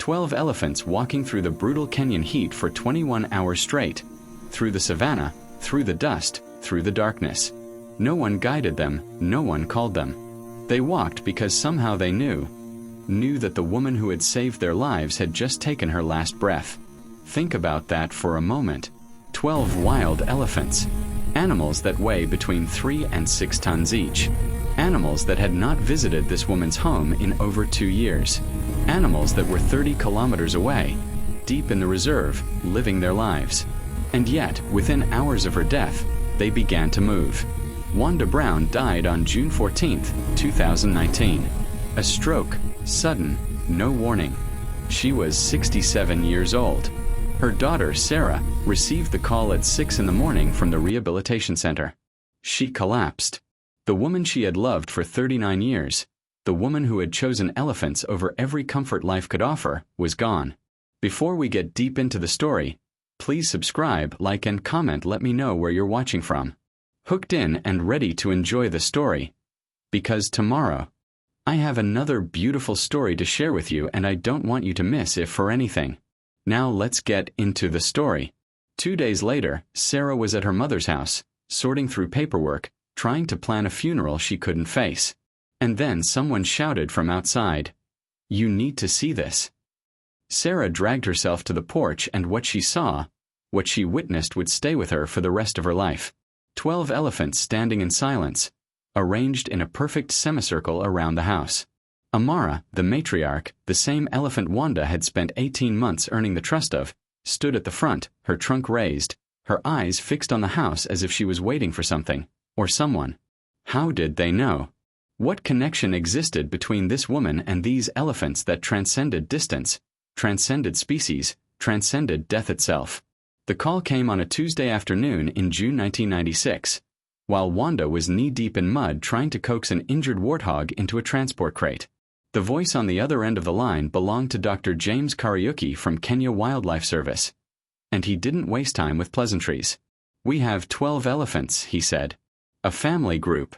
12 elephants walking through the brutal Kenyan heat for 21 hours straight. Through the savannah, through the dust, through the darkness. No one guided them, no one called them. They walked because somehow they knew that the woman who had saved their lives had just taken her last breath. Think about that for a moment. 12 wild elephants. Animals that weigh between 3 and 6 tons each. Animals that had not visited this woman's home in over 2 years. Animals that were 30 kilometers away, deep in the reserve, living their lives. And yet, within hours of her death, they began to move. Wanda Brown died on June 14, 2019. A stroke, sudden, no warning. She was 67 years old. Her daughter, Sarah, received the call at 6 in the morning from the rehabilitation center. She collapsed. The woman she had loved for 39 years, the woman who had chosen elephants over every comfort life could offer, was gone. Before we get deep into the story, please subscribe, like and comment. Let me know where you're watching from. Hooked in and ready to enjoy the story. Because tomorrow, I have another beautiful story to share with you, and I don't want you to miss it for anything. Now let's get into the story. 2 days later, Sarah was at her mother's house, sorting through paperwork, trying to plan a funeral she couldn't face. And then someone shouted from outside, "You need to see this." Sarah dragged herself to the porch, and what she saw, what she witnessed, would stay with her for the rest of her life. 12 elephants standing in silence, arranged in a perfect semicircle around the house. Amara, the matriarch, the same elephant Wanda had spent 18 months earning the trust of, stood at the front, her trunk raised, her eyes fixed on the house as if she was waiting for something, or someone. How did they know? What connection existed between this woman and these elephants that transcended distance, transcended species, transcended death itself? The call came on a Tuesday afternoon in June 1996, while Wanda was knee-deep in mud trying to coax an injured warthog into a transport crate. The voice on the other end of the line belonged to Dr. James Kariuki from Kenya Wildlife Service. And he didn't waste time with pleasantries. "We have 12 elephants," he said. "A family group.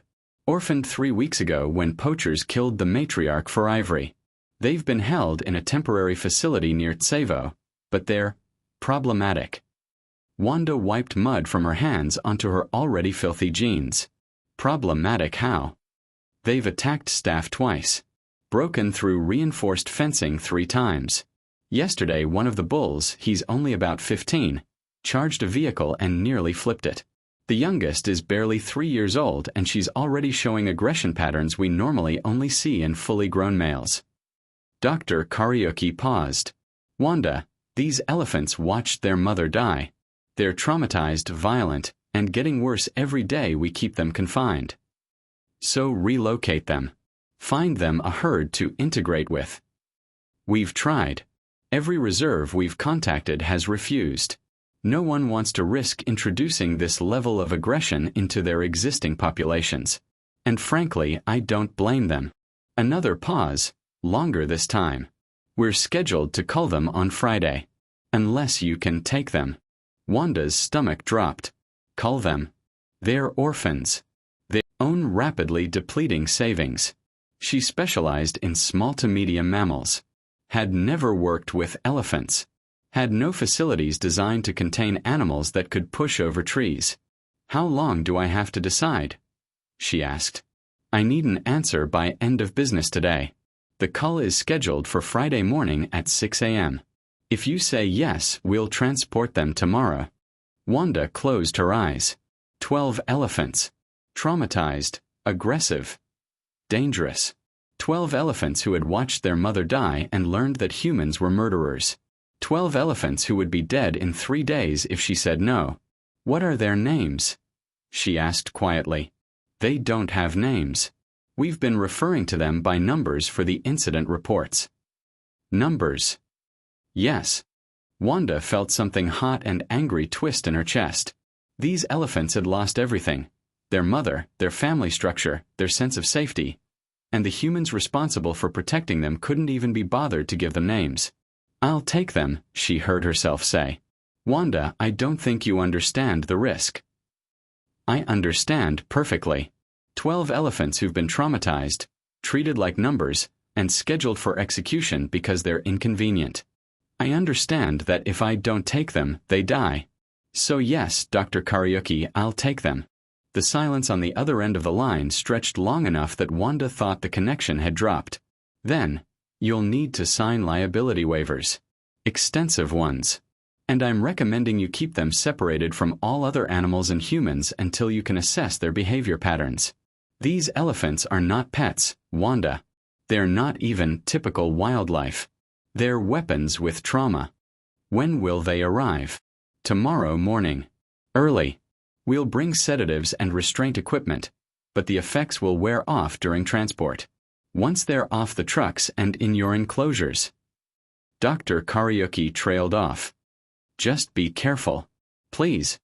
Orphaned 3 weeks ago when poachers killed the matriarch for ivory. They've been held in a temporary facility near Tsevo, but they're problematic." Wanda wiped mud from her hands onto her already filthy jeans. Problematic how? "They've attacked staff twice. Broken through reinforced fencing 3 times. Yesterday one of the bulls, he's only about 15, charged a vehicle and nearly flipped it. The youngest is barely 3 years old, and she's already showing aggression patterns we normally only see in fully grown males." Dr. Kariuki paused. "Wanda, these elephants watched their mother die. They're traumatized, violent, and getting worse every day we keep them confined. So relocate them. Find them a herd to integrate with." "We've tried. Every reserve we've contacted has refused. No one wants to risk introducing this level of aggression into their existing populations. And frankly, I don't blame them." Another pause, longer this time. "We're scheduled to cull them on Friday. Unless you can take them." Wanda's stomach dropped. Cull them? They're orphans. They own rapidly depleting savings. She specialized in small to medium mammals. Had never worked with elephants. Had no facilities designed to contain animals that could push over trees. "How long do I have to decide?" she asked. "I need an answer by end of business today. The cull is scheduled for Friday morning at 6 a.m. If you say yes, we'll transport them tomorrow." Wanda closed her eyes. 12 elephants. Traumatized, aggressive, dangerous. 12 elephants who had watched their mother die and learned that humans were murderers. 12 elephants who would be dead in 3 days if she said no. "What are their names?" she asked quietly. "They don't have names. We've been referring to them by numbers for the incident reports." Numbers? Yes. Wanda felt something hot and angry twist in her chest. These elephants had lost everything. Their mother, their family structure, their sense of safety. And the humans responsible for protecting them couldn't even be bothered to give them names. "I'll take them," she heard herself say. "Wanda, I don't think you understand the risk." "I understand perfectly. 12 elephants who've been traumatized, treated like numbers, and scheduled for execution because they're inconvenient. I understand that if I don't take them, they die. So yes, Dr. Kariuki, I'll take them. The silence on the other end of the line stretched long enough that Wanda thought the connection had dropped. Then, you'll need to sign liability waivers. Extensive ones. And I'm recommending you keep them separated from all other animals and humans until you can assess their behavior patterns. These elephants are not pets, Wanda. They're not even typical wildlife. They're weapons with trauma. When will they arrive? Tomorrow morning. Early. We'll bring sedatives and restraint equipment, but the effects will wear off during transport. Once they're off the trucks and in your enclosures. Dr. Kariuki trailed off. Just be careful. Please.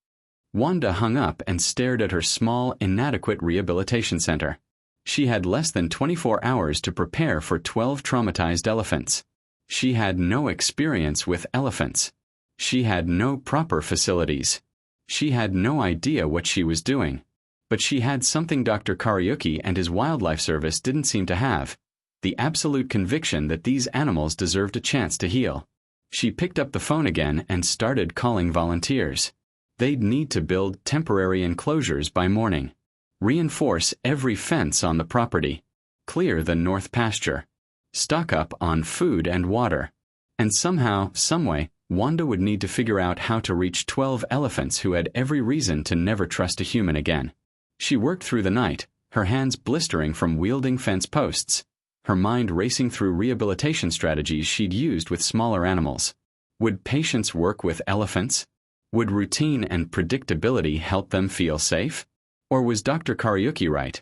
Wanda hung up and stared at her small, inadequate rehabilitation center. She had less than 24 hours to prepare for 12 traumatized elephants. She had no experience with elephants. She had no proper facilities. She had no idea what she was doing. But she had something Dr. Kariuki and his wildlife service didn't seem to have: the absolute conviction that these animals deserved a chance to heal. She picked up the phone again and started calling volunteers. They'd need to build temporary enclosures by morning. Reinforce every fence on the property. Clear the north pasture. Stock up on food and water. And somehow, someway, Wanda would need to figure out how to reach 12 elephants who had every reason to never trust a human again. She worked through the night, her hands blistering from wielding fence posts, her mind racing through rehabilitation strategies she'd used with smaller animals. Would patience work with elephants? Would routine and predictability help them feel safe? Or was Dr. Kariuki right?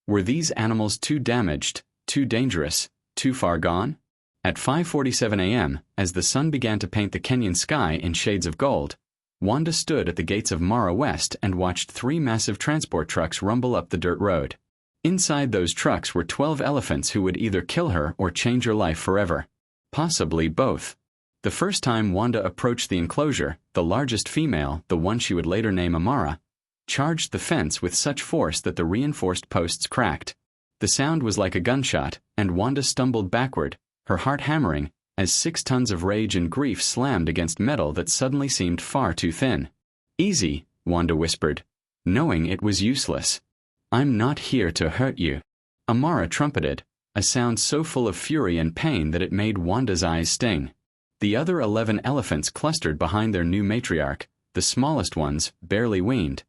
Were these animals too damaged, too dangerous, too far gone? At 5:47 a.m., as the sun began to paint the Kenyan sky in shades of gold, Wanda stood at the gates of Mara West and watched 3 massive transport trucks rumble up the dirt road. Inside those trucks were 12 elephants who would either kill her or change her life forever. Possibly both. The first time Wanda approached the enclosure, the largest female, the one she would later name Amara, charged the fence with such force that the reinforced posts cracked. The sound was like a gunshot, and Wanda stumbled backward, her heart hammering, as 6 tons of rage and grief slammed against metal that suddenly seemed far too thin. "Easy," Wanda whispered, knowing it was useless. "I'm not here to hurt you." Amara trumpeted, a sound so full of fury and pain that it made Wanda's eyes sting. The other 11 elephants clustered behind their new matriarch, the smallest ones, barely weaned,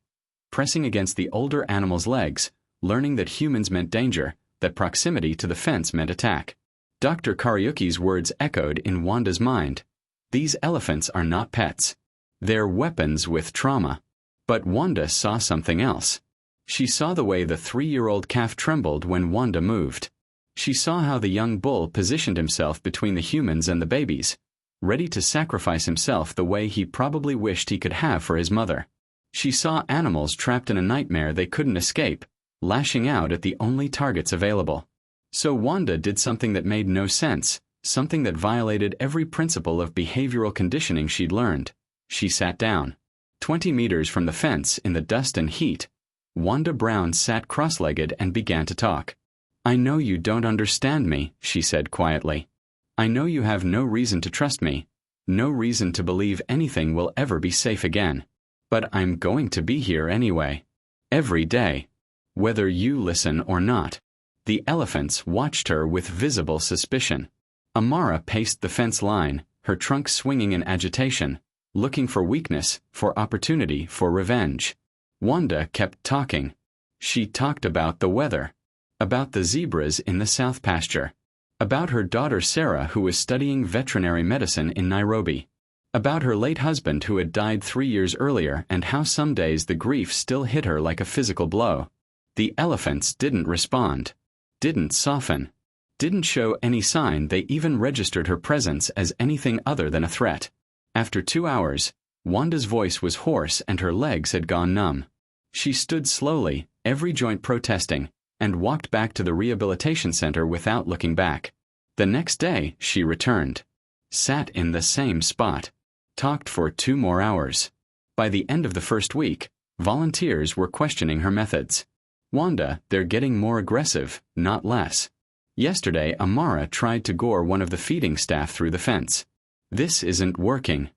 pressing against the older animal's legs, learning that humans meant danger, that proximity to the fence meant attack. Dr. Kariuki's words echoed in Wanda's mind. These elephants are not pets. They're weapons with trauma. But Wanda saw something else. She saw the way the 3-year-old calf trembled when Wanda moved. She saw how the young bull positioned himself between the humans and the babies, ready to sacrifice himself the way he probably wished he could have for his mother. She saw animals trapped in a nightmare they couldn't escape, lashing out at the only targets available. So Wanda did something that made no sense, something that violated every principle of behavioral conditioning she'd learned. She sat down. 20 meters from the fence, in the dust and heat, Wanda Brown sat cross-legged and began to talk. "I know you don't understand me," she said quietly. "I know you have no reason to trust me, no reason to believe anything will ever be safe again. But I'm going to be here anyway. Every day. Whether you listen or not." The elephants watched her with visible suspicion. Amara paced the fence line, her trunk swinging in agitation, looking for weakness, for opportunity, for revenge. Wanda kept talking. She talked about the weather, about the zebras in the south pasture, about her daughter Sarah who was studying veterinary medicine in Nairobi, about her late husband who had died 3 years earlier and how some days the grief still hit her like a physical blow. The elephants didn't respond, didn't soften, didn't show any sign they even registered her presence as anything other than a threat. After 2 hours, Wanda's voice was hoarse and her legs had gone numb. She stood slowly, every joint protesting, and walked back to the rehabilitation center without looking back. The next day, she returned. Sat in the same spot. Talked for 2 more hours. By the end of the first week, volunteers were questioning her methods. "Wanda, they're getting more aggressive, not less." Yesterday, Amara tried to gore one of the feeding staff through the fence. This isn't working.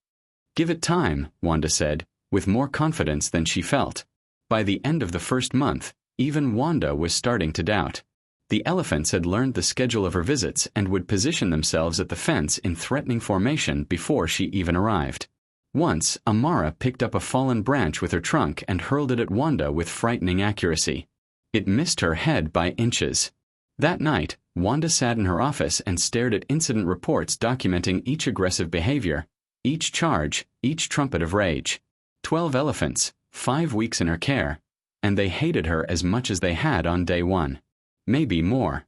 Give it time, Wanda said, with more confidence than she felt. By the end of the first month, even Wanda was starting to doubt. The elephants had learned the schedule of her visits and would position themselves at the fence in threatening formation before she even arrived. Once, Amara picked up a fallen branch with her trunk and hurled it at Wanda with frightening accuracy. It missed her head by inches. That night, Wanda sat in her office and stared at incident reports documenting each aggressive behavior, each charge, each trumpet of rage. 12 elephants, 5 weeks in her care, and they hated her as much as they had on day one. Maybe more.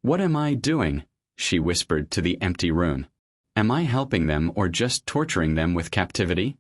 "What am I doing?" she whispered to the empty room. "Am I helping them or just torturing them with captivity?"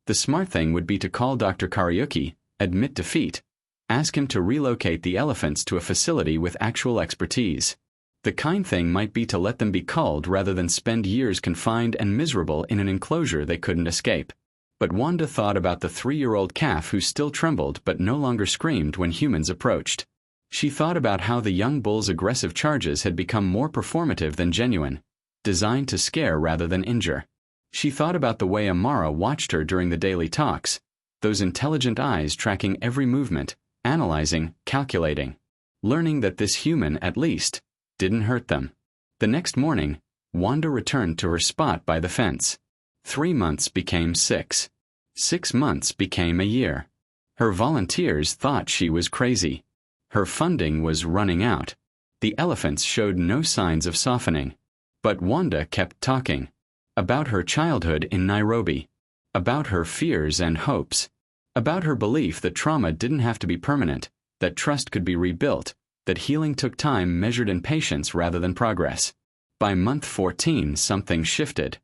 The smart thing would be to call Dr. Kariuki, admit defeat, ask him to relocate the elephants to a facility with actual expertise. The kind thing might be to let them be culled rather than spend years confined and miserable in an enclosure they couldn't escape. But Wanda thought about the 3-year-old calf who still trembled but no longer screamed when humans approached. She thought about how the young bull's aggressive charges had become more performative than genuine, designed to scare rather than injure. She thought about the way Amara watched her during the daily talks, those intelligent eyes tracking every movement, analyzing, calculating, learning that this human, at least, didn't hurt them. The next morning, Wanda returned to her spot by the fence. 3 months became 6. 6 months became a year. Her volunteers thought she was crazy. Her funding was running out. The elephants showed no signs of softening. But Wanda kept talking. About her childhood in Nairobi. About her fears and hopes. About her belief that trauma didn't have to be permanent, that trust could be rebuilt, that healing took time measured in patience rather than progress. By month 14, something shifted.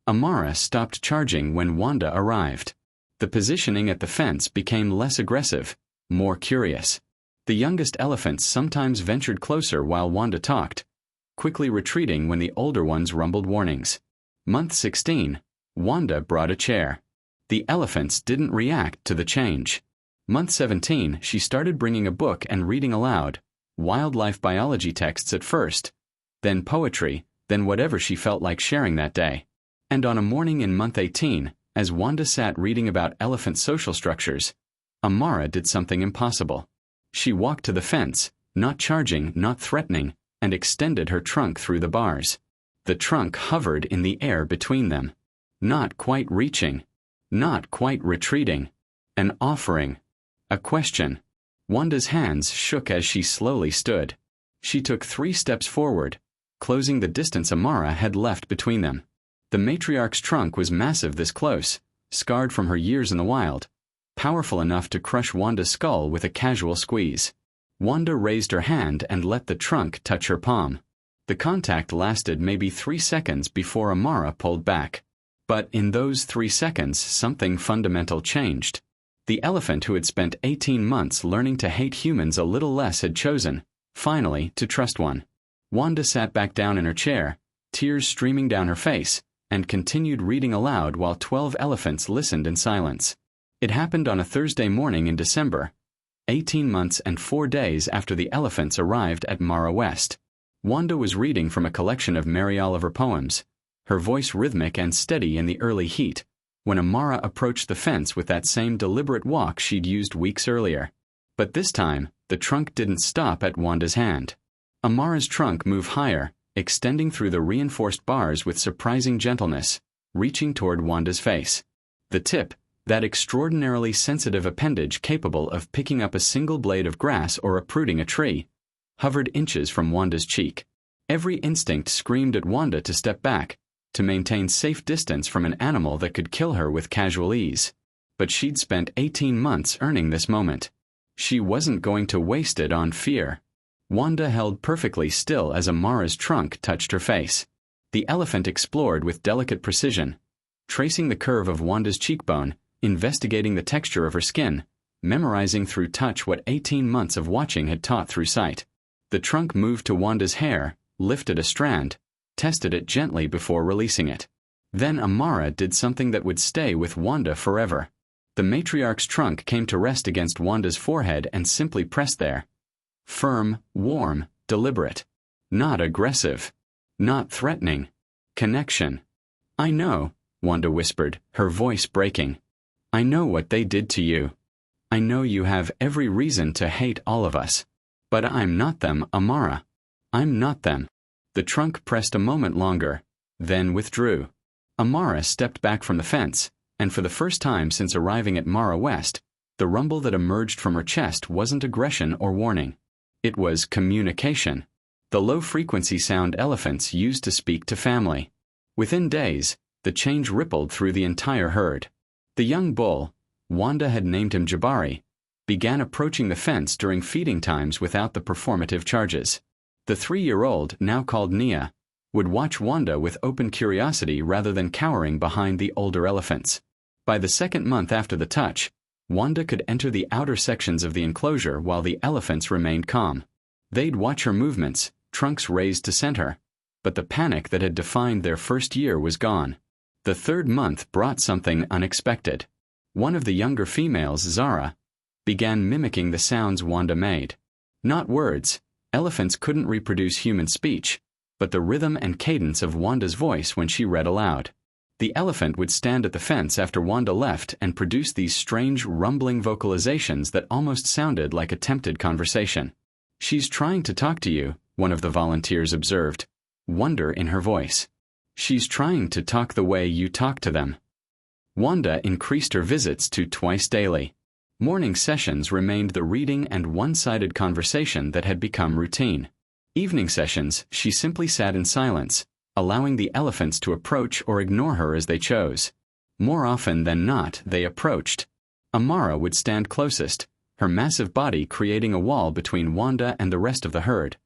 Amara stopped charging when Wanda arrived. The positioning at the fence became less aggressive, more curious. The youngest elephants sometimes ventured closer while Wanda talked, quickly retreating when the older ones rumbled warnings. Month 16, Wanda brought a chair. The elephants didn't react to the change. Month 17, she started bringing a book and reading aloud, wildlife biology texts at first, then poetry, then whatever she felt like sharing that day. And on a morning in month 18, as Wanda sat reading about elephant social structures, Amara did something impossible. She walked to the fence, not charging, not threatening, and extended her trunk through the bars. The trunk hovered in the air between them. Not quite reaching. Not quite retreating. An offering. A question. Wanda's hands shook as she slowly stood. She took 3 steps forward, closing the distance Amara had left between them. The matriarch's trunk was massive this close, scarred from her years in the wild, powerful enough to crush Wanda's skull with a casual squeeze. Wanda raised her hand and let the trunk touch her palm. The contact lasted maybe 3 seconds before Amara pulled back. But in those 3 seconds, something fundamental changed. The elephant who had spent 18 months learning to hate humans a little less had chosen, finally, to trust one. Wanda sat back down in her chair, tears streaming down her face, and continued reading aloud while 12 elephants listened in silence. It happened on a Thursday morning in December, 18 months and 4 days after the elephants arrived at Mara West. Wanda was reading from a collection of Mary Oliver poems, her voice rhythmic and steady in the early heat, when Amara approached the fence with that same deliberate walk she'd used weeks earlier. But this time, the trunk didn't stop at Wanda's hand. Amara's trunk moved higher, extending through the reinforced bars with surprising gentleness, reaching toward Wanda's face. The tip, that extraordinarily sensitive appendage capable of picking up a single blade of grass or uprooting a tree, hovered inches from Wanda's cheek. Every instinct screamed at Wanda to step back, to maintain safe distance from an animal that could kill her with casual ease. But she'd spent 18 months earning this moment. She wasn't going to waste it on fear. Wanda held perfectly still as Amara's trunk touched her face. The elephant explored with delicate precision, tracing the curve of Wanda's cheekbone, investigating the texture of her skin, memorizing through touch what 18 months of watching had taught through sight. The trunk moved to Wanda's hair, lifted a strand, tested it gently before releasing it. Then Amara did something that would stay with Wanda forever. The matriarch's trunk came to rest against Wanda's forehead and simply pressed there. Firm, warm, deliberate. Not aggressive. Not threatening. Connection. I know, Wanda whispered, her voice breaking. I know what they did to you. I know you have every reason to hate all of us. But I'm not them, Amara. I'm not them. The trunk pressed a moment longer, then withdrew. Amara stepped back from the fence, and for the first time since arriving at Mara West, the rumble that emerged from her chest wasn't aggression or warning. It was communication. The low-frequency sound elephants used to speak to family. Within days, the change rippled through the entire herd. The young bull, Wanda had named him Jabari, began approaching the fence during feeding times without the performative charges. The 3-year-old, now called Nia, would watch Wanda with open curiosity rather than cowering behind the older elephants. By the second month after the touch, Wanda could enter the outer sections of the enclosure while the elephants remained calm. They'd watch her movements, trunks raised to scent her, but the panic that had defined their first year was gone. The third month brought something unexpected. One of the younger females, Zara, began mimicking the sounds Wanda made. Not words. Elephants couldn't reproduce human speech, but the rhythm and cadence of Wanda's voice when she read aloud. The elephant would stand at the fence after Wanda left and produce these strange, rumbling vocalizations that almost sounded like attempted conversation. She's trying to talk to you, one of the volunteers observed, wonder in her voice. She's trying to talk the way you talk to them. Wanda increased her visits to twice daily. Morning sessions remained the reading and one-sided conversation that had become routine. Evening sessions, she simply sat in silence, allowing the elephants to approach or ignore her as they chose. More often than not, they approached. Amara would stand closest, her massive body creating a wall between Wanda and the rest of the herd.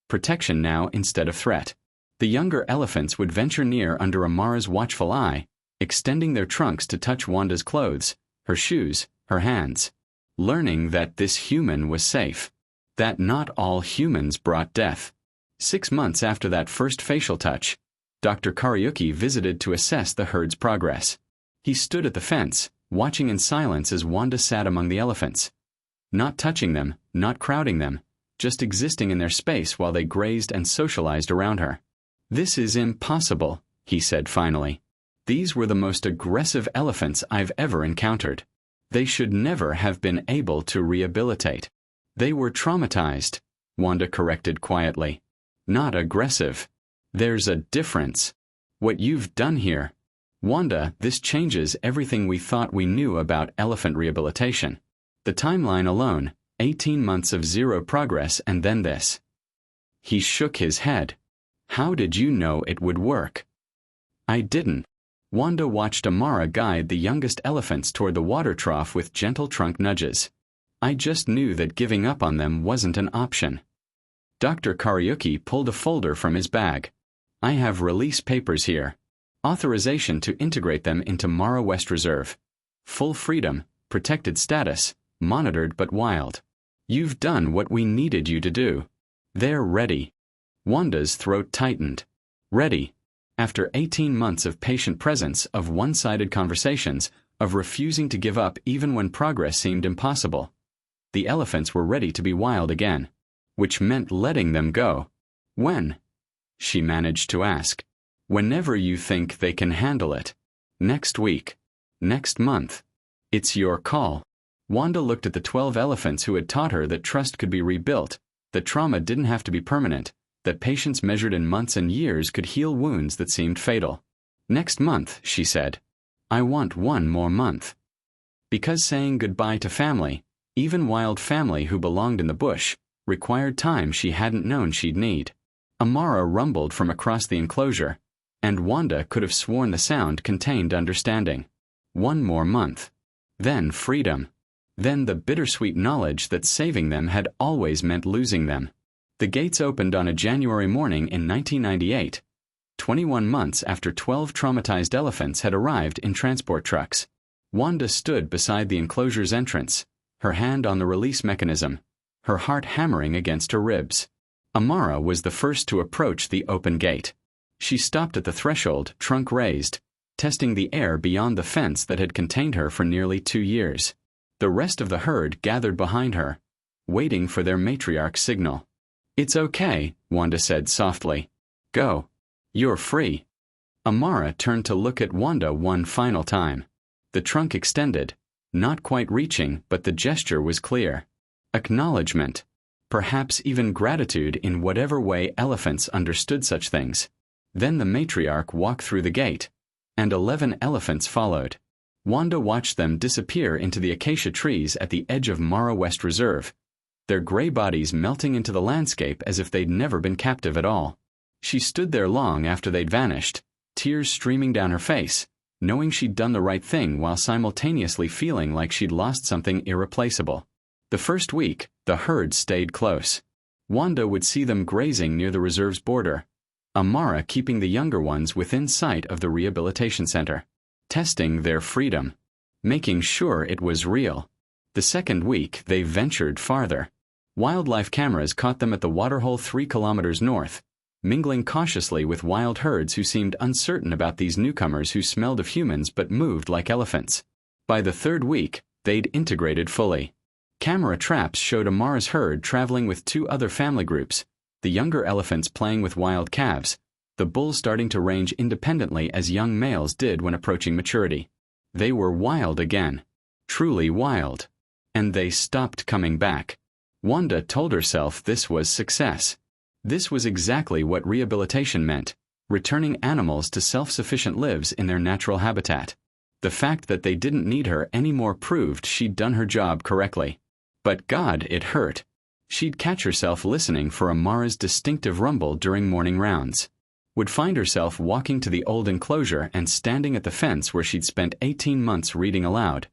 Protection now instead of threat. The younger elephants would venture near under Amara's watchful eye, extending their trunks to touch Wanda's clothes, her shoes, her hands, learning that this human was safe, that not all humans brought death. 6 months after that first facial touch, Dr. Kariuki visited to assess the herd's progress. He stood at the fence, watching in silence as Wanda sat among the elephants. Not touching them, not crowding them, just existing in their space while they grazed and socialized around her. "This is impossible," he said finally. "These were the most aggressive elephants I've ever encountered. They should never have been able to rehabilitate. They were traumatized," Wanda corrected quietly. "Not aggressive. There's a difference. What you've done here, Wanda, this changes everything we thought we knew about elephant rehabilitation. The timeline alone, 18 months of zero progress and then this." He shook his head. "How did you know it would work?" "I didn't." Wanda watched Amara guide the youngest elephants toward the water trough with gentle trunk nudges. "I just knew that giving up on them wasn't an option." Dr. Kariuki pulled a folder from his bag. "I have release papers here. Authorization to integrate them into Mara West Reserve. Full freedom, protected status, monitored but wild. You've done what we needed you to do. They're ready." Wanda's throat tightened. Ready. After 18 months of patient presence, of one-sided conversations, of refusing to give up even when progress seemed impossible. The elephants were ready to be wild again, which meant letting them go. "When?" she managed to ask. "Whenever you think they can handle it. Next week. Next month. It's your call." Wanda looked at the 12 elephants who had taught her that trust could be rebuilt, that trauma didn't have to be permanent, that patience measured in months and years could heal wounds that seemed fatal. "Next month," she said. "I want 1 more month." Because saying goodbye to family, even wild family who belonged in the bush, required time she hadn't known she'd need. Amara rumbled from across the enclosure, and Wanda could have sworn the sound contained understanding. 1 more month. Then freedom. Then the bittersweet knowledge that saving them had always meant losing them. The gates opened on a January morning in 1998, 21 months after 12 traumatized elephants had arrived in transport trucks. Wanda stood beside the enclosure's entrance, her hand on the release mechanism, her heart hammering against her ribs. Amara was the first to approach the open gate. She stopped at the threshold, trunk raised, testing the air beyond the fence that had contained her for nearly 2 years. The rest of the herd gathered behind her, waiting for their matriarch's signal. "It's okay," Wanda said softly. Go. You're free. Amara turned to look at Wanda one final time. The trunk extended, not quite reaching, but the gesture was clear. Acknowledgement. Perhaps even gratitude in whatever way elephants understood such things. Then the matriarch walked through the gate, and 11 elephants followed. Wanda watched them disappear into the acacia trees at the edge of Mara West Reserve, their gray bodies melting into the landscape as if they'd never been captive at all. She stood there long after they'd vanished, tears streaming down her face, knowing she'd done the right thing while simultaneously feeling like she'd lost something irreplaceable. The first week, the herd stayed close. Wanda would see them grazing near the reserve's border, Amara keeping the younger ones within sight of the rehabilitation center, testing their freedom, making sure it was real. The second week, they ventured farther. Wildlife cameras caught them at the waterhole 3 kilometers north, mingling cautiously with wild herds who seemed uncertain about these newcomers who smelled of humans but moved like elephants. By the third week, they'd integrated fully. Camera traps showed Amara's herd traveling with 2 other family groups, the younger elephants playing with wild calves, the bulls starting to range independently as young males did when approaching maturity. They were wild again. Truly wild. And they stopped coming back. Wanda told herself this was success. This was exactly what rehabilitation meant, returning animals to self-sufficient lives in their natural habitat. The fact that they didn't need her anymore proved she'd done her job correctly. But God, it hurt. She'd catch herself listening for Amara's distinctive rumble during morning rounds. Would find herself walking to the old enclosure and standing at the fence where she'd spent 18 months reading aloud,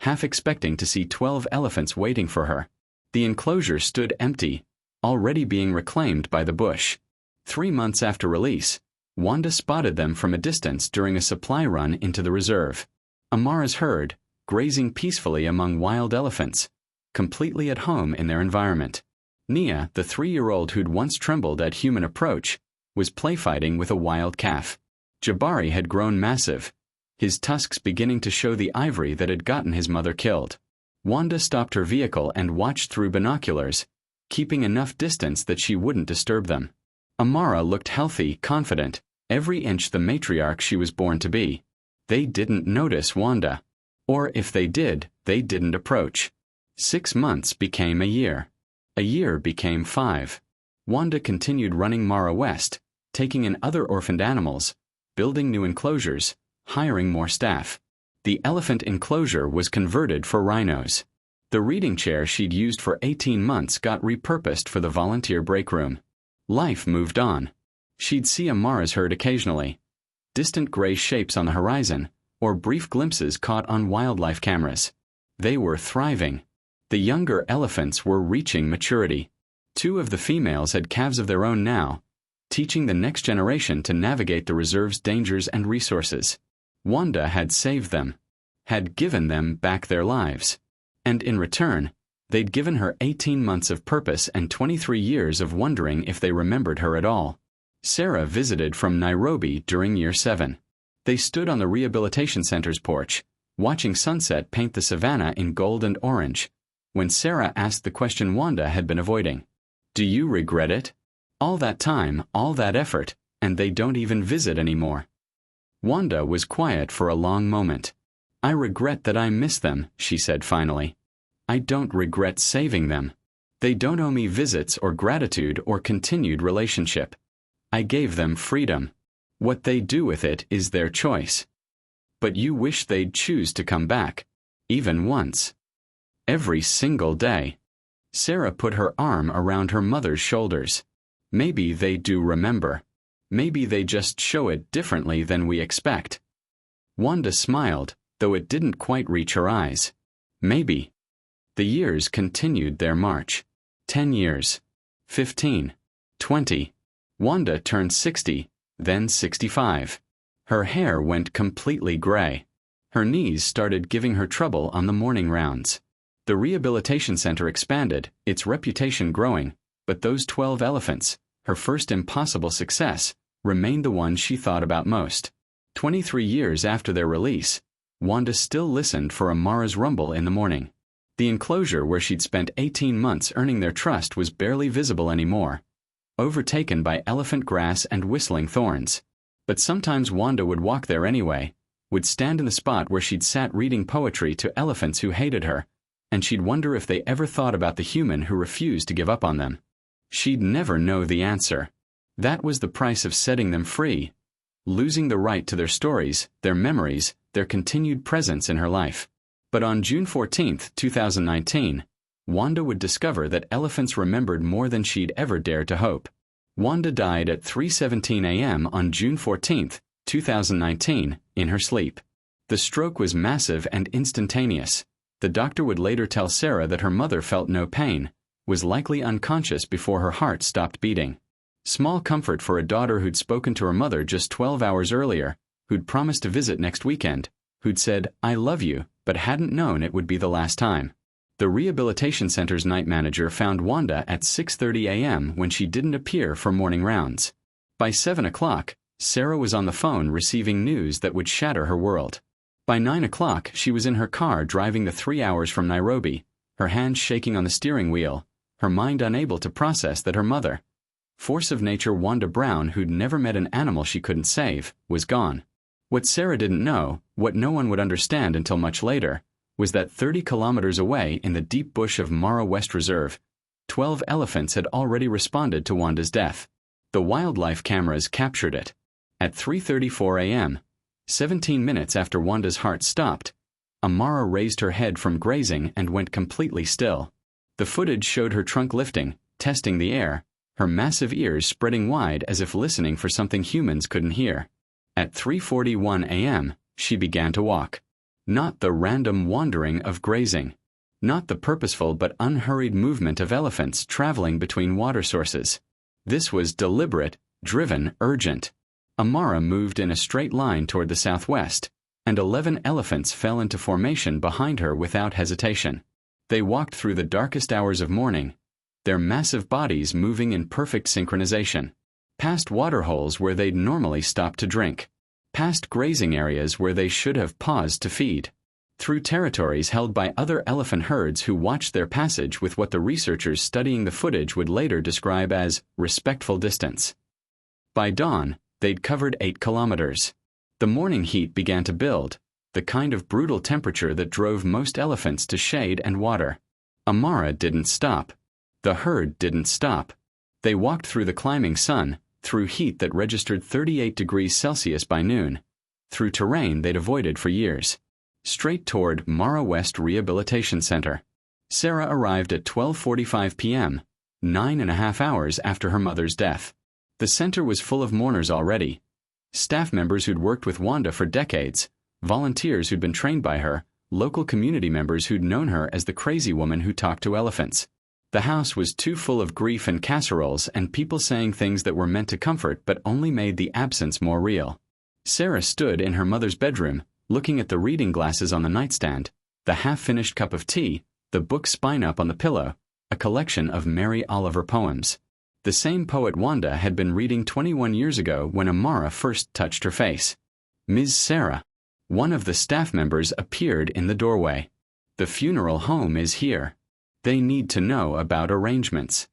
half expecting to see 12 elephants waiting for her. The enclosure stood empty, already being reclaimed by the bush. 3 months after release, Wanda spotted them from a distance during a supply run into the reserve. Amara's herd, grazing peacefully among wild elephants, completely at home in their environment. Nia, the 3-year-old who'd once trembled at human approach, was play-fighting with a wild calf. Jabari had grown massive, his tusks beginning to show the ivory that had gotten his mother killed. Wanda stopped her vehicle and watched through binoculars, keeping enough distance that she wouldn't disturb them. Amara looked healthy, confident, every inch the matriarch she was born to be. They didn't notice Wanda. Or if they did, they didn't approach. 6 months became a year. A year became 5. Wanda continued running Mara West, taking in other orphaned animals, building new enclosures, hiring more staff. The elephant enclosure was converted for rhinos. The reading chair she'd used for 18 months got repurposed for the volunteer break room. Life moved on. She'd see Amara's herd occasionally, distant gray shapes on the horizon, or brief glimpses caught on wildlife cameras. They were thriving. The younger elephants were reaching maturity. 2 of the females had calves of their own now, teaching the next generation to navigate the reserve's dangers and resources. Wanda had saved them, had given them back their lives. And in return, they'd given her 18 months of purpose and 23 years of wondering if they remembered her at all. Sarah visited from Nairobi during year 7. They stood on the rehabilitation center's porch, watching sunset paint the savannah in gold and orange, when Sarah asked the question Wanda had been avoiding. Do you regret it? All that time, all that effort, and they don't even visit anymore. Wanda was quiet for a long moment. I regret that I miss them, she said finally. I don't regret saving them. They don't owe me visits or gratitude or continued relationship. I gave them freedom. What they do with it is their choice. But you wish they'd choose to come back, even once. Every single day. Sarah put her arm around her mother's shoulders. Maybe they do remember. Maybe they just show it differently than we expect. Wanda smiled, though it didn't quite reach her eyes. Maybe. The years continued their march. 10 years. 15. 20. Wanda turned 60, then 65. Her hair went completely gray. Her knees started giving her trouble on the morning rounds. The rehabilitation center expanded, its reputation growing, but those 12 elephants, her first impossible success, remained the one she thought about most. 23 years after their release, Wanda still listened for Amara's rumble in the morning. The enclosure where she'd spent 18 months earning their trust was barely visible anymore. overtaken by elephant grass and whistling thorns. But sometimes Wanda would walk there anyway, would stand in the spot where she'd sat reading poetry to elephants who hated her, and she'd wonder if they ever thought about the human who refused to give up on them. She'd never know the answer. That was the price of setting them free, losing the right to their stories, their memories, their continued presence in her life. But on June 14, 2019, Wanda would discover that elephants remembered more than she'd ever dared to hope. Wanda died at 3:17 a.m. on June 14, 2019, in her sleep. The stroke was massive and instantaneous. The doctor would later tell Sarah that her mother felt no pain, was likely unconscious before her heart stopped beating. Small comfort for a daughter who'd spoken to her mother just 12 hours earlier, who'd promised to visit next weekend, who'd said, "I love you," but hadn't known it would be the last time. The rehabilitation center's night manager found Wanda at 6:30 a.m. when she didn't appear for morning rounds. By 7 o'clock, Sarah was on the phone receiving news that would shatter her world. By 9 o'clock, she was in her car driving the 3 hours from Nairobi, her hands shaking on the steering wheel, her mind unable to process that her mother, force of nature Wanda Brown, who'd never met an animal she couldn't save, was gone. What Sarah didn't know, what no one would understand until much later, was that 30 kilometers away in the deep bush of Mara West Reserve, 12 elephants had already responded to Wanda's death. The wildlife cameras captured it. At 3:34 a.m., 17 minutes after Wanda's heart stopped, Amara raised her head from grazing and went completely still. The footage showed her trunk lifting, testing the air, her massive ears spreading wide as if listening for something humans couldn't hear. At 3:41 a.m., she began to walk. Not the random wandering of grazing. Not the purposeful but unhurried movement of elephants traveling between water sources. This was deliberate, driven, urgent. Amara moved in a straight line toward the southwest, and 11 elephants fell into formation behind her without hesitation. They walked through the darkest hours of morning, their massive bodies moving in perfect synchronization. Past water holes where they'd normally stop to drink. Past grazing areas where they should have paused to feed. Through territories held by other elephant herds who watched their passage with what the researchers studying the footage would later describe as respectful distance. By dawn, they'd covered 8 kilometers. The morning heat began to build, the kind of brutal temperature that drove most elephants to shade and water. Amara didn't stop. The herd didn't stop. They walked through the climbing sun, through heat that registered 38 degrees Celsius by noon, through terrain they'd avoided for years, straight toward Mara West Rehabilitation Center. Sarah arrived at 12:45 p.m., 9.5 hours after her mother's death. The center was full of mourners already. Staff members who'd worked with Wanda for decades, volunteers who'd been trained by her, local community members who'd known her as the crazy woman who talked to elephants. The house was too full of grief and casseroles and people saying things that were meant to comfort but only made the absence more real. Sarah stood in her mother's bedroom, looking at the reading glasses on the nightstand, the half-finished cup of tea, the book spine up on the pillow, a collection of Mary Oliver poems. The same poet Wanda had been reading 21 years ago when Amara first touched her face. Ms. Sarah. One of the staff members appeared in the doorway. The funeral home is here. They need to know about arrangements.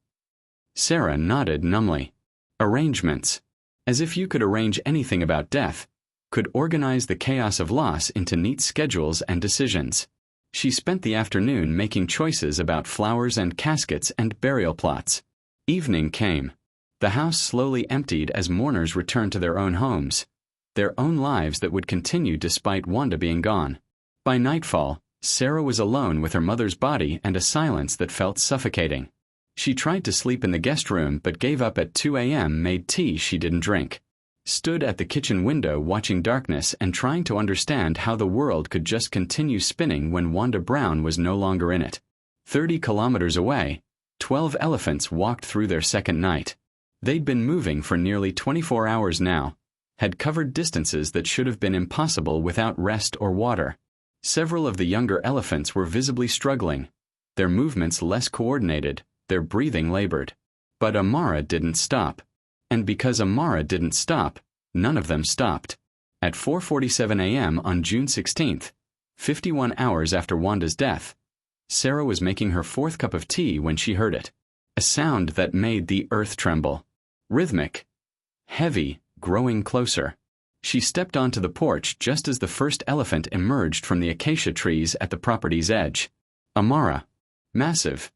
Sarah nodded numbly. Arrangements. As if you could arrange anything about death, could organize the chaos of loss into neat schedules and decisions. She spent the afternoon making choices about flowers and caskets and burial plots. Evening came. The house slowly emptied as mourners returned to their own homes, their own lives that would continue despite Wanda being gone. By nightfall, Sarah was alone with her mother's body and a silence that felt suffocating. She tried to sleep in the guest room but gave up at 2 a.m., made tea she didn't drink. Stood at the kitchen window watching darkness and trying to understand how the world could just continue spinning when Wanda Brown was no longer in it. 30 kilometers away, 12 elephants walked through their second night. They'd been moving for nearly 24 hours now, had covered distances that should have been impossible without rest or water. Several of the younger elephants were visibly struggling, their movements less coordinated, their breathing labored. But Amara didn't stop. And because Amara didn't stop, none of them stopped. At 4:47 a.m. on June 16th, 51 hours after Wanda's death, Sarah was making her fourth cup of tea when she heard it. A sound that made the earth tremble. Rhythmic. Heavy, growing closer. She stepped onto the porch just as the first elephant emerged from the acacia trees at the property's edge. Amara. Massive.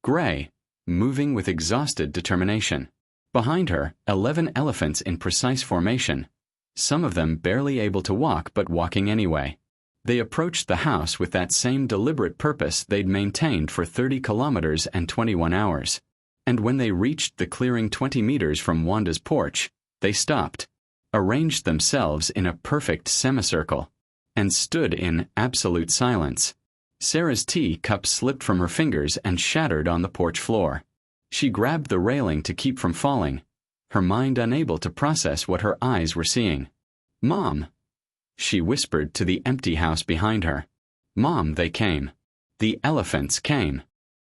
Gray. Moving with exhausted determination. Behind her, 11 elephants in precise formation, some of them barely able to walk but walking anyway. They approached the house with that same deliberate purpose they'd maintained for 30 kilometers and 21 hours. And when they reached the clearing 20 meters from Wanda's porch, they stopped, arranged themselves in a perfect semicircle, and stood in absolute silence. Sarah's tea cup slipped from her fingers and shattered on the porch floor. She grabbed the railing to keep from falling, her mind unable to process what her eyes were seeing. "Mom," she whispered to the empty house behind her. "Mom," they came. The elephants came.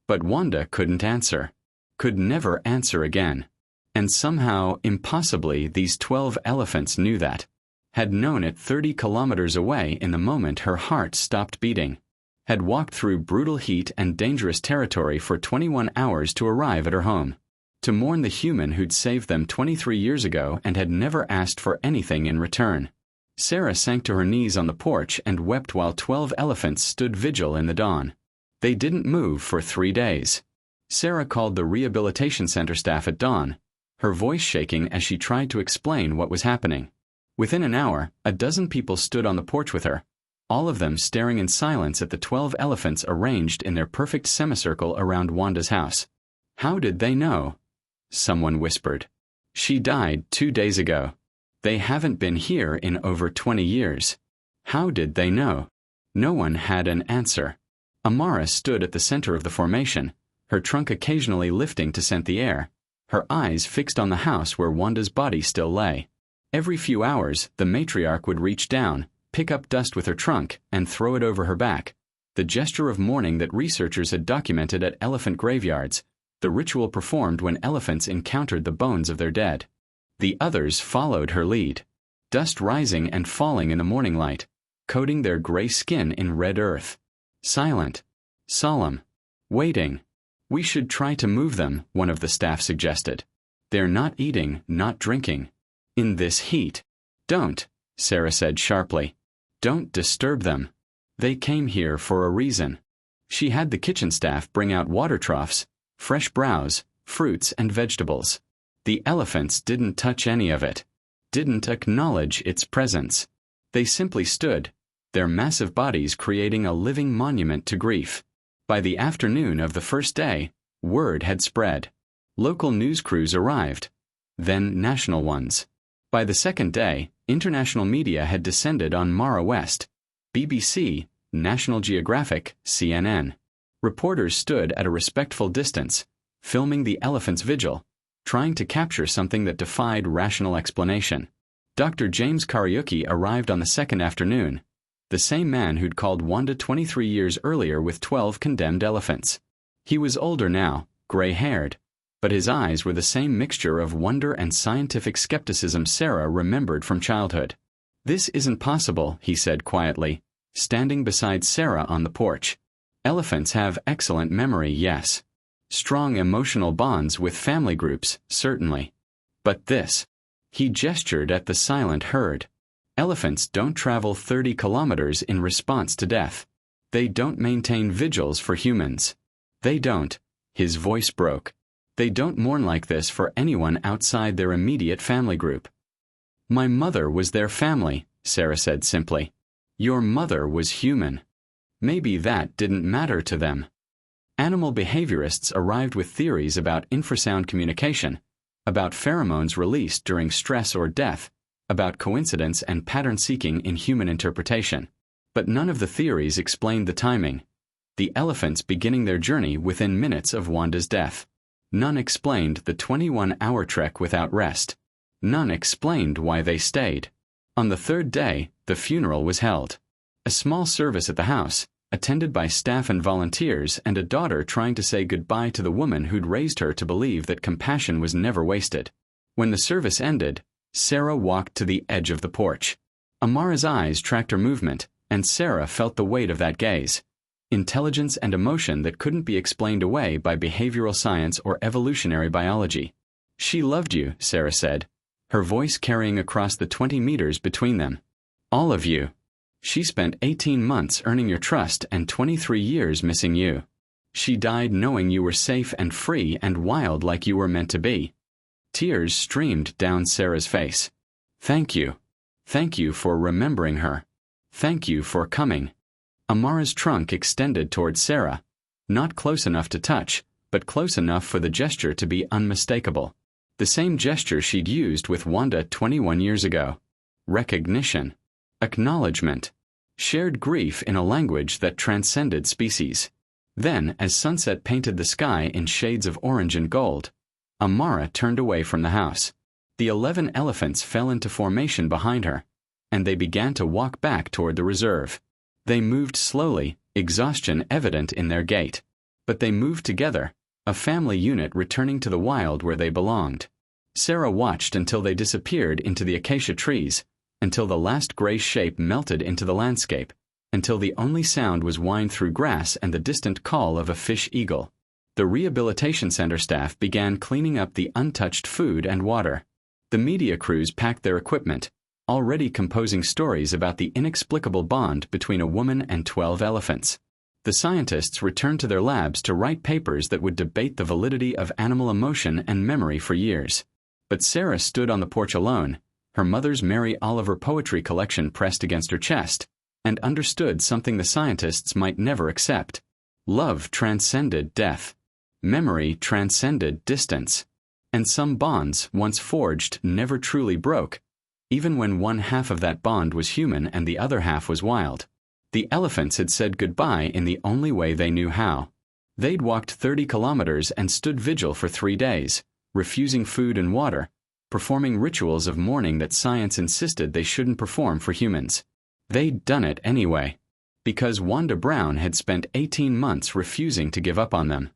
But Wanda couldn't answer. Could never answer again. And somehow, impossibly, these 12 elephants knew that. Had known it 30 kilometers away in the moment her heart stopped beating. Had walked through brutal heat and dangerous territory for 21 hours to arrive at her home. To mourn the human who'd saved them 23 years ago and had never asked for anything in return. Sarah sank to her knees on the porch and wept while 12 elephants stood vigil in the dawn. They didn't move for 3 days. Sarah called the rehabilitation center staff at dawn, her voice shaking as she tried to explain what was happening. Within an hour, a dozen people stood on the porch with her, all of them staring in silence at the 12 elephants arranged in their perfect semicircle around Wanda's house. "How did they know?" someone whispered. "She died 2 days ago. They haven't been here in over 20 years. How did they know?" No one had an answer. Amara stood at the center of the formation, her trunk occasionally lifting to scent the air, her eyes fixed on the house where Wanda's body still lay. Every few hours, the matriarch would reach down, pick up dust with her trunk, and throw it over her back, the gesture of mourning that researchers had documented at elephant graveyards, the ritual performed when elephants encountered the bones of their dead. The others followed her lead, dust rising and falling in the morning light, coating their gray skin in red earth. Silent, solemn, waiting. "We should try to move them," one of the staff suggested. "They're not eating, not drinking. In this heat." "Don't," Sarah said sharply. "Don't disturb them. They came here for a reason." She had the kitchen staff bring out water troughs, fresh browse, fruits and vegetables. The elephants didn't touch any of it, didn't acknowledge its presence. They simply stood, their massive bodies creating a living monument to grief. By the afternoon of the first day, word had spread. Local news crews arrived, then national ones. By the second day, international media had descended on Mara West, BBC, National Geographic, CNN. Reporters stood at a respectful distance, filming the elephant's vigil, trying to capture something that defied rational explanation. Dr. James Kariuki arrived on the second afternoon, the same man who'd called Wanda 23 years earlier with 12 condemned elephants. He was older now, gray-haired, but his eyes were the same mixture of wonder and scientific skepticism Sarah remembered from childhood. "This isn't possible," he said quietly, standing beside Sarah on the porch. "Elephants have excellent memory, yes. Strong emotional bonds with family groups, certainly. But this," he gestured at the silent herd. "Elephants don't travel 30 kilometers in response to death. They don't maintain vigils for humans. They don't," his voice broke. "They don't mourn like this for anyone outside their immediate family group." "My mother was their family," Sarah said simply. "Your mother was human." Maybe that didn't matter to them. Animal behaviorists arrived with theories about infrasound communication, about pheromones released during stress or death, about coincidence and pattern-seeking in human interpretation. But none of the theories explained the timing, the elephants beginning their journey within minutes of Wanda's death. None explained the 21-hour trek without rest. None explained why they stayed. On the third day, the funeral was held. A small service at the house, attended by staff and volunteers, and a daughter trying to say goodbye to the woman who'd raised her to believe that compassion was never wasted. When the service ended, Sarah walked to the edge of the porch. Amara's eyes tracked her movement, and Sarah felt the weight of that gaze. Intelligence and emotion that couldn't be explained away by behavioral science or evolutionary biology. She loved you, Sarah said, her voice carrying across the 20 meters between them. All of you. She spent 18 months earning your trust and 23 years missing you. She died knowing you were safe and free and wild like you were meant to be. Tears streamed down Sarah's face. Thank you. Thank you for remembering her. Thank you for coming. Amara's trunk extended toward Sarah, not close enough to touch, but close enough for the gesture to be unmistakable. The same gesture she'd used with Wanda 21 years ago. Recognition. Acknowledgement. Shared grief in a language that transcended species. Then, as sunset painted the sky in shades of orange and gold, Amara turned away from the house. The 11 elephants fell into formation behind her, and they began to walk back toward the reserve. They moved slowly, exhaustion evident in their gait. But they moved together, a family unit returning to the wild where they belonged. Sarah watched until they disappeared into the acacia trees, until the last gray shape melted into the landscape, until the only sound was whined through grass and the distant call of a fish eagle. The rehabilitation center staff began cleaning up the untouched food and water. The media crews packed their equipment, already composing stories about the inexplicable bond between a woman and 12 elephants. The scientists returned to their labs to write papers that would debate the validity of animal emotion and memory for years. But Sarah stood on the porch alone, her mother's Mary Oliver poetry collection pressed against her chest, and understood something the scientists might never accept. Love transcended death. Memory transcended distance. And some bonds, once forged, never truly broke, even when one half of that bond was human and the other half was wild. The elephants had said goodbye in the only way they knew how. They'd walked 30 kilometers and stood vigil for 3 days, refusing food and water, performing rituals of mourning that science insisted they shouldn't perform for humans. They'd done it anyway. Because Wanda Brown had spent 18 months refusing to give up on them.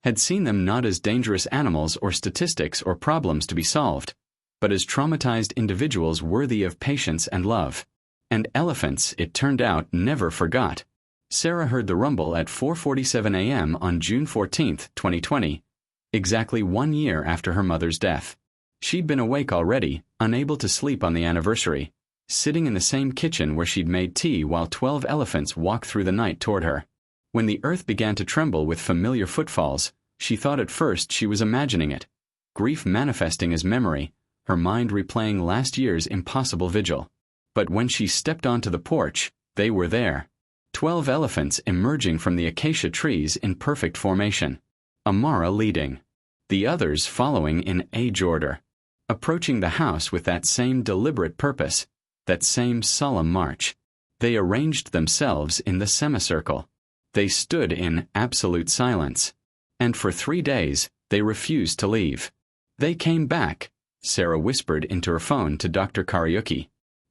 Had seen them not as dangerous animals or statistics or problems to be solved, but as traumatized individuals worthy of patience and love. And elephants, it turned out, never forgot. Sarah heard the rumble at 4:47 a.m. on June 14, 2020, exactly 1 year after her mother's death. She'd been awake already, unable to sleep on the anniversary, sitting in the same kitchen where she'd made tea while 12 elephants walked through the night toward her. When the earth began to tremble with familiar footfalls, she thought at first she was imagining it, grief manifesting as memory, her mind replaying last year's impossible vigil. But when she stepped onto the porch, they were there. 12 elephants emerging from the acacia trees in perfect formation. Amara leading. The others following in age order. Approaching the house with that same deliberate purpose, that same solemn march. They arranged themselves in the semicircle. They stood in absolute silence. And for 3 days, they refused to leave. They came back, Sarah whispered into her phone to Dr. Kariuki.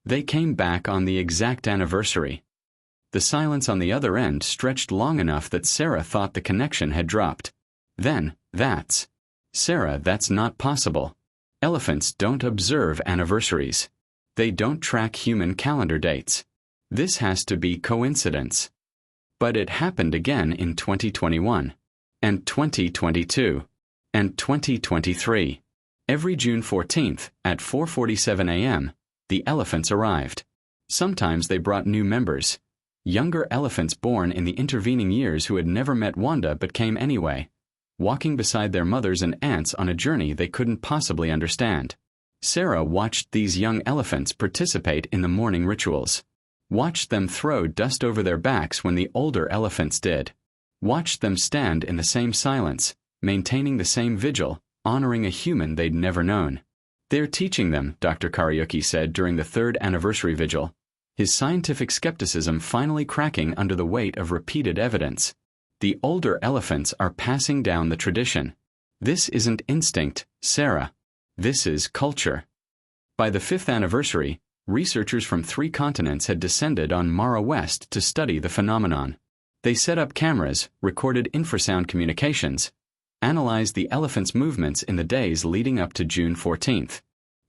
They came back on the exact anniversary. The silence on the other end stretched long enough that Sarah thought the connection had dropped. Then, Sarah, that's not possible. Elephants don't observe anniversaries. They don't track human calendar dates. This has to be coincidence. But it happened again in 2021, and 2022, and 2023. Every June 14th, at 4:47 a.m., the elephants arrived. Sometimes they brought new members, younger elephants born in the intervening years who had never met Wanda but came anyway, walking beside their mothers and aunts on a journey they couldn't possibly understand. Sarah watched these young elephants participate in the morning rituals, watched them throw dust over their backs when the older elephants did, watched them stand in the same silence, maintaining the same vigil, honoring a human they'd never known. They're teaching them, Dr. Kariuki said during the 3rd anniversary vigil, his scientific skepticism finally cracking under the weight of repeated evidence. The older elephants are passing down the tradition. This isn't instinct, Sarah. This is culture. By the 5th anniversary, researchers from 3 continents had descended on Mara West to study the phenomenon. They set up cameras, recorded infrasound communications, analyzed the elephants' movements in the days leading up to June 14th.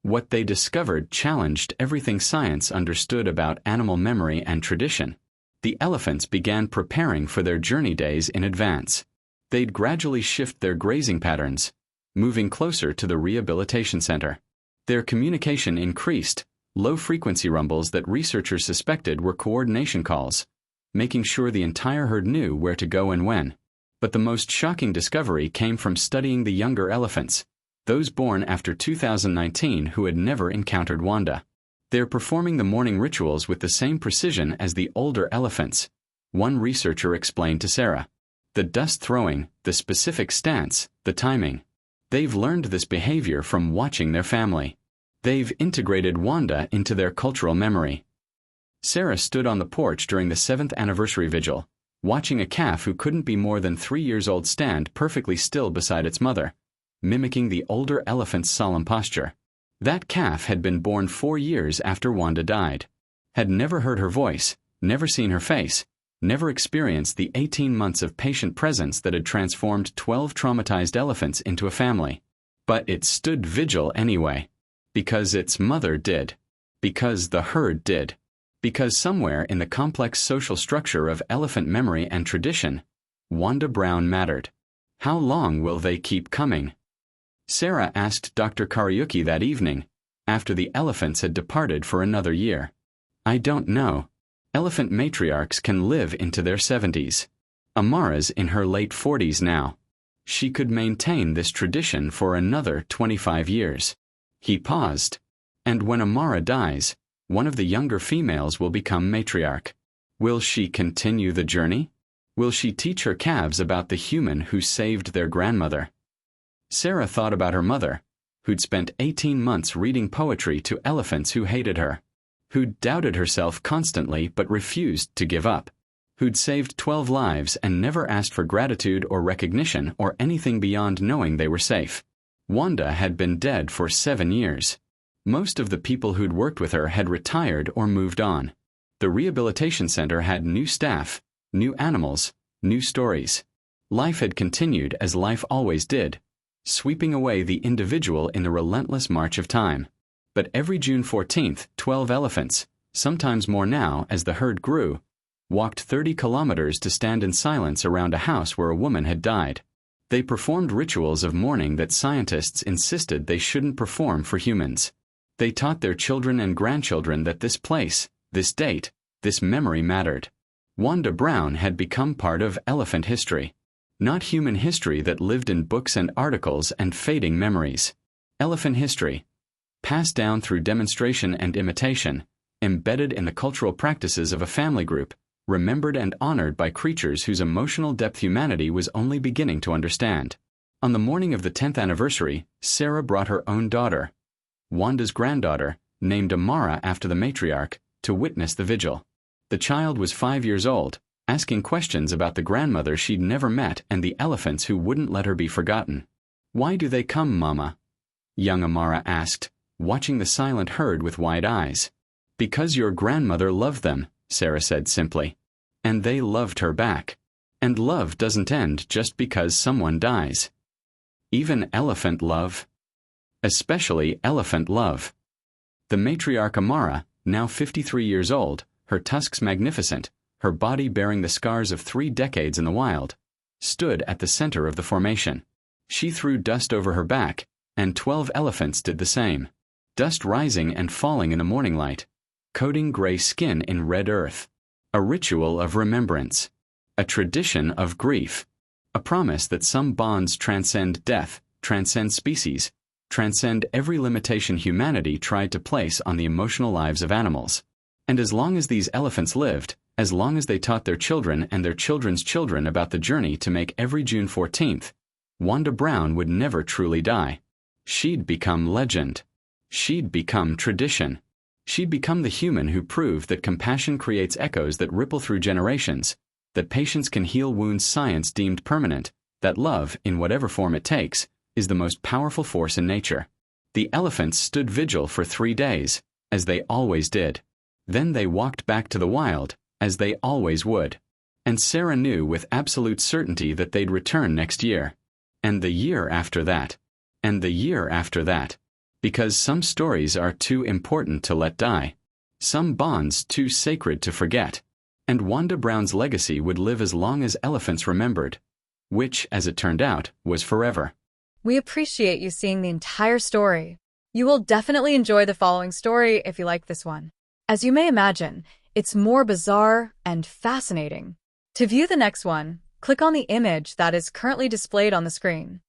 What they discovered challenged everything science understood about animal memory and tradition. The elephants began preparing for their journey days in advance. They'd gradually shift their grazing patterns, moving closer to the rehabilitation center. Their communication increased, low-frequency rumbles that researchers suspected were coordination calls, making sure the entire herd knew where to go and when. But the most shocking discovery came from studying the younger elephants, those born after 2019 who had never encountered Wanda. They're performing the morning rituals with the same precision as the older elephants, one researcher explained to Sarah. The dust throwing, the specific stance, the timing. They've learned this behavior from watching their family. They've integrated Wanda into their cultural memory. Sarah stood on the porch during the 7th anniversary vigil, watching a calf who couldn't be more than 3 years old stand perfectly still beside its mother, mimicking the older elephant's solemn posture. That calf had been born 4 years after Wanda died, had never heard her voice, never seen her face, never experienced the 18 months of patient presence that had transformed 12 traumatized elephants into a family. But it stood vigil anyway. Because its mother did. Because the herd did. Because somewhere in the complex social structure of elephant memory and tradition, Wanda Brown mattered. How long will they keep coming? Sarah asked Dr. Kariuki that evening, after the elephants had departed for another year. I don't know. Elephant matriarchs can live into their 70s. Amara's in her late 40s now. She could maintain this tradition for another 25 years. He paused. And when Amara dies, one of the younger females will become matriarch. Will she continue the journey? Will she teach her calves about the human who saved their grandmother? Sarah thought about her mother, who'd spent 18 months reading poetry to elephants who hated her, who'd doubted herself constantly but refused to give up, who'd saved 12 lives and never asked for gratitude or recognition or anything beyond knowing they were safe. Wanda had been dead for 7 years. Most of the people who'd worked with her had retired or moved on. The rehabilitation center had new staff, new animals, new stories. Life had continued as life always did, sweeping away the individual in the relentless march of time. But every June 14th, 12 elephants, sometimes more now as the herd grew, walked 30 kilometers to stand in silence around a house where a woman had died. They performed rituals of mourning that scientists insisted they shouldn't perform for humans. They taught their children and grandchildren that this place, this date, this memory mattered. Wanda Brown had become part of elephant history. Not human history that lived in books and articles and fading memories. Elephant history, passed down through demonstration and imitation, embedded in the cultural practices of a family group, remembered and honored by creatures whose emotional depth humanity was only beginning to understand. On the morning of the 10th anniversary, Sarah brought her own daughter, Wanda's granddaughter, named Amara after the matriarch, to witness the vigil. The child was 5 years old, asking questions about the grandmother she'd never met and the elephants who wouldn't let her be forgotten. Why do they come, Mama? Young Amara asked, watching the silent herd with wide eyes. Because your grandmother loved them, Sarah said simply. And they loved her back. And love doesn't end just because someone dies. Even elephant love. Especially elephant love. The matriarch Amara, now 53 years old, her tusks magnificent, her body bearing the scars of 3 decades in the wild, stood at the center of the formation. She threw dust over her back, and 12 elephants did the same. Dust rising and falling in the morning light, coating gray skin in red earth. A ritual of remembrance. A tradition of grief. A promise that some bonds transcend death, transcend species, transcend every limitation humanity tried to place on the emotional lives of animals. And as long as these elephants lived, as long as they taught their children and their children's children about the journey to make every June 14th, Wanda Brown would never truly die. She'd become legend. She'd become tradition. She'd become the human who proved that compassion creates echoes that ripple through generations, that patience can heal wounds science deemed permanent, that love, in whatever form it takes, is the most powerful force in nature. The elephants stood vigil for 3 days, as they always did. Then they walked back to the wild, as they always would. And Sarah knew with absolute certainty that they'd return next year. And the year after that. And the year after that. Because some stories are too important to let die. Some bonds too sacred to forget. And Wanda Brown's legacy would live as long as elephants remembered. Which, as it turned out, was forever. We appreciate you seeing the entire story. You will definitely enjoy the following story if you like this one. As you may imagine, it's more bizarre and fascinating. To view the next one, click on the image that is currently displayed on the screen.